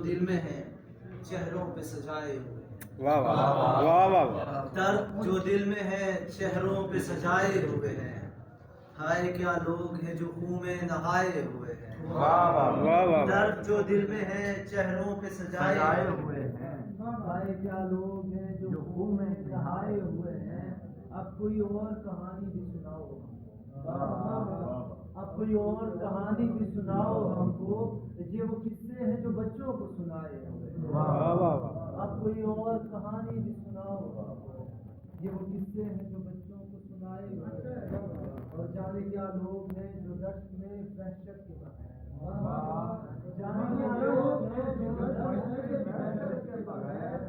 دل میں ہے چہروں پہ سجائے ہوئے ہیں۔ واہ واہ واہ واہ، درد جو دل میں ہے چہروں پہ سجائے ہوئے ہیں، ہائے کیا لوگ ہیں جو خون میں نہائے ہوئے ہیں۔ واہ واہ واہ، درد جو دل میں ہے چہروں پہ سجائے ہوئے ہیں، ہائے کیا لوگ ہیں جو خون میں نہائے ہوئے ہیں۔ اب کوئی اور کہانی بھی سناؤ، اب کوئی اور کہانی بھی سناؤ ہم کو، یہ وہ قصے ہیں جو بچوں کو سنائے ہوئے ہیں۔ واہ واہ، اب کوئی اور کہانی بھی سناؤ، یہ وہ قصے ہیں جو بچوں کو سنائے ہوئے ہیں۔ اور جانے کیا لوگ ہیں جو دشت میں وحشت کے بغیر، جانے کیا لوگ ہیں جو دشت میں وحشت کے بغیر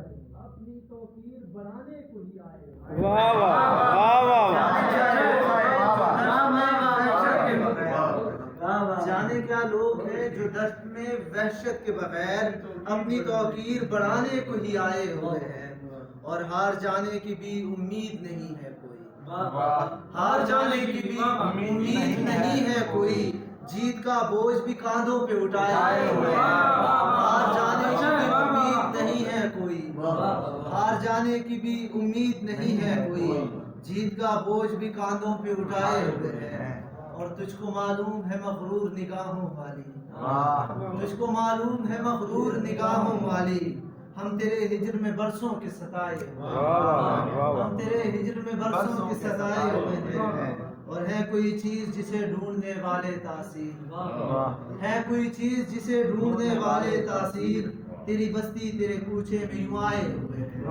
اپنی توقیر بڑھانے کو ہی آئے ہوئے ہیں۔ واہ واہ واہ واہ، جانے کیا لوگ ہیں جو دشت میں وحشت کے بغیر اپنی توقیر بڑھانے کو ہی آئے ہوئے ہیں، اور ہار جانے کی بھی امید نہیں ہے کوئی، ہار جانے کی بھی امید نہیں ہے کوئی، جیت کا بوجھ بھی کاندھوں پہ اٹھائے ہوئے ہیں۔ ہار جانے کی بھی امید نہیں ہے کوئی، ہار جانے کی بھی امید نہیں ہے کوئی، جیت کا بوجھ بھی کاندھوں پہ اٹھائے ہوئے ہیں۔ اور تجھ کو معلوم ہے مغرور نگاہوں والی، تجھ کو معلوم ہے مغرور نگاہوں والی، ہم تیرے ہجر میں برسوں کے ستائے ہوئے ہیں، ہم تیرے ہجر میں برسوں کے ستائے ہوئے ہیں۔ اور ہے کوئی چیز جسے ڈھونڈنے والے تاثیر، ہے کوئی چیز جسے ڈھونڈنے والے تاثیر، تیری بستی تیرے کوچے میں یوں آئے ہوئے ہیں،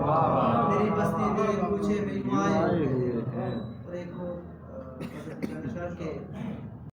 تیری بستی تیرے کوچے میں یوں آئے ہوئے ہیں۔ اور ایک اور کے